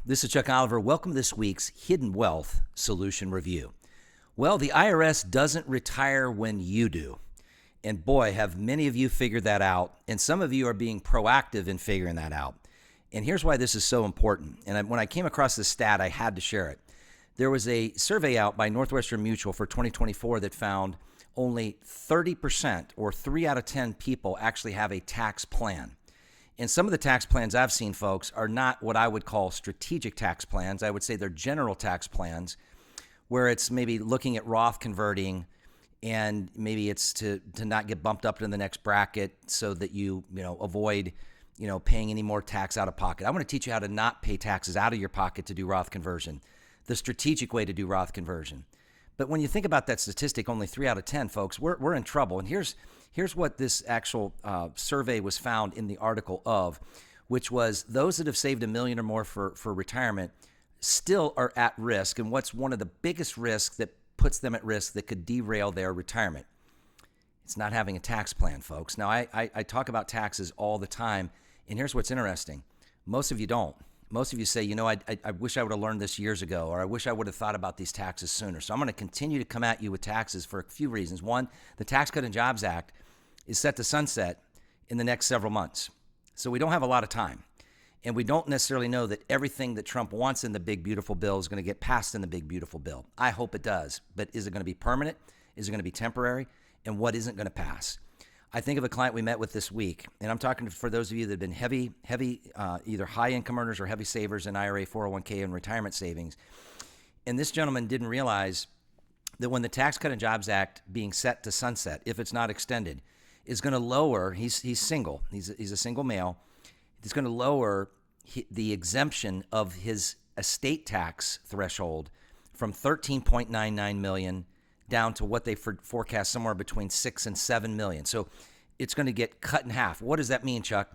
This is Chuck Oliver. Welcome to this week's Hidden Wealth Solution Review. Well, the IRS doesn't retire when you do. And boy, have many of you figured that out. And some of you are being proactive in figuring that out. And here's why this is so important. And when I came across this stat, I had to share it. There was a survey out by Northwestern Mutual for 2024 that found only 30% or 3 out of 10 people actually have a tax plan. And some of the tax plans I've seen, folks, are not what I would call strategic tax plans. I would say they're general tax plans where it's maybe looking at Roth converting, and maybe it's to not get bumped up to the next bracket so that you avoid paying any more tax out of pocket. I want to teach you how to not pay taxes out of your pocket to do Roth conversion, the strategic way to do Roth conversion. But when you think about that statistic, only 3 out of 10, folks, we're in trouble. And here's what this actual survey was found in the article of, which was those that have saved $1 million or more for retirement still are at risk. And what's one of the biggest risks that puts them at risk that could derail their retirement? It's not having a tax plan, folks. Now, I talk about taxes all the time, and here's what's interesting. Most of you don't. Most of you say, I wish I would have learned this years ago, or I wish I would have thought about these taxes sooner. So I'm going to continue to come at you with taxes for a few reasons. One, the Tax Cut and Jobs Act is set to sunset in the next several months. So we don't have a lot of time. And we don't necessarily know that everything that Trump wants in the big, beautiful bill is going to get passed in the big, beautiful bill. I hope it does. But is it going to be permanent? Is it going to be temporary? And what isn't going to pass? I think of a client we met with this week, and I'm talking for those of you that have been heavy, either high income earners or heavy savers in IRA, 401k, and retirement savings. And this gentleman didn't realize that when the Tax Cut and Jobs Act being set to sunset, if it's not extended, is going to lower, he's single, he's a single male, it's going to lower the exemption of his estate tax threshold from $13.99 million down to what they forecast somewhere between 6 and 7 million. So it's going to get cut in half. What does that mean, Chuck?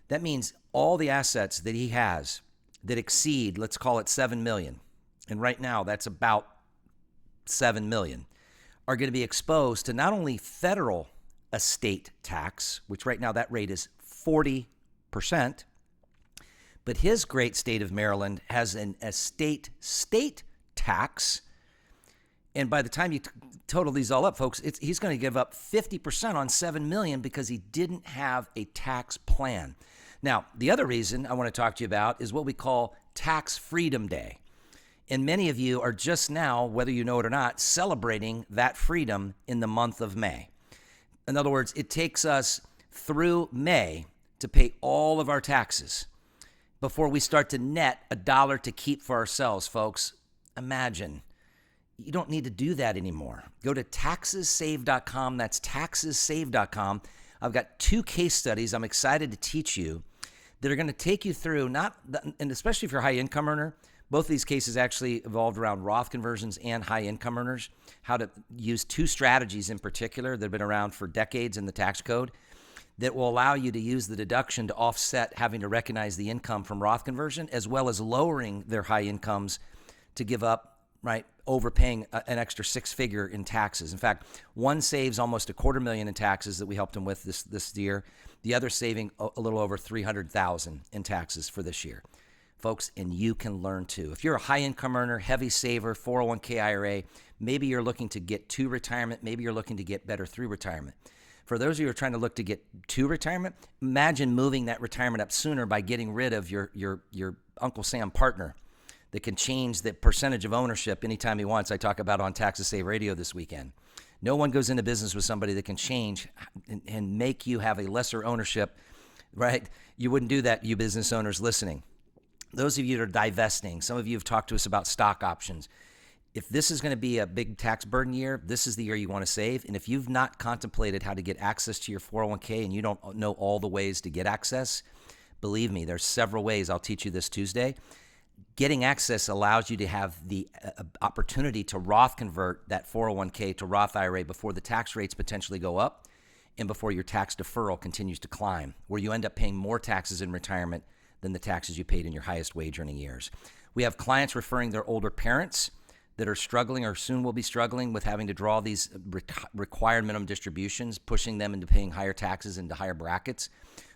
That means all the assets that he has that exceed, let's call it 7 million, and right now that's about 7 million, are going to be exposed to not only federal estate tax, which right now that rate is 40%, but his great state of Maryland has an estate state tax. And by the time you total these all up, folks, he's going to give up 50% on $7 million because he didn't have a tax plan. Now, the other reason I want to talk to you about is what we call Tax Freedom Day. And many of you are just now, whether you know it or not, celebrating that freedom in the month of May. In other words, it takes us through May to pay all of our taxes before we start to net $1 to keep for ourselves, folks. Imagine. You don't need to do that anymore. Go to taxessave.com. That's taxessave.com. I've got 2 case studies I'm excited to teach you that are going to take you through, and especially if you're a high income earner, both of these cases actually evolved around Roth conversions and high income earners, how to use 2 strategies in particular that have been around for decades in the tax code that will allow you to use the deduction to offset having to recognize the income from Roth conversion, as well as lowering their high incomes to give up, overpaying an extra 6-figure in taxes. In fact, one saves almost $250,000 in taxes that we helped him with this year. The other saving a little over $300,000 in taxes for this year. Folks, and you can learn too. If you're a high income earner, heavy saver, 401k IRA, maybe you're looking to get to retirement, maybe you're looking to get better through retirement. For those of you who are trying to look to get to retirement, imagine moving that retirement up sooner by getting rid of your Uncle Sam partner that can change the percentage of ownership anytime he wants. I talk about on Taxes Save Radio this weekend. No one goes into business with somebody that can change and make you have a lesser ownership, right? You wouldn't do that, you business owners listening. Those of you that are divesting, some of you have talked to us about stock options. If this is going to be a big tax burden year, this is the year you want to save. And if you've not contemplated how to get access to your 401k and you don't know all the ways to get access, believe me, there's several ways. I'll teach you this Tuesday. Getting access allows you to have the opportunity to Roth convert that 401k to Roth IRA before the tax rates potentially go up and before your tax deferral continues to climb, where you end up paying more taxes in retirement than the taxes you paid in your highest wage earning years. We have clients referring their older parents that are struggling or soon will be struggling with having to draw these required minimum distributions, pushing them into paying higher taxes into higher brackets.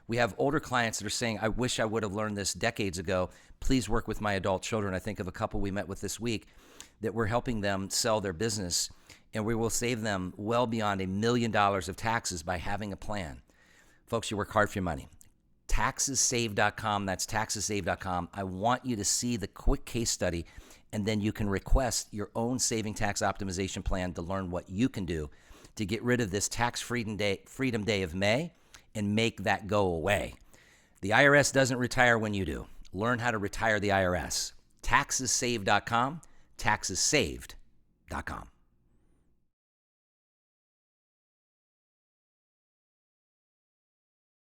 We have older clients that are saying, I wish I would have learned this decades ago. Please work with my adult children. I think of a couple we met with this week that we're helping them sell their business, and we will save them well beyond $1 million of taxes by having a plan. Folks, you work hard for your money. Taxessave.com. That's taxessave.com. I want you to see the quick case study, and then you can request your own saving tax optimization plan to learn what you can do to get rid of this tax freedom day of May and make that go away. The IRS doesn't retire when you do. Learn how to retire the IRS. Taxessave.com. Taxessaved.com.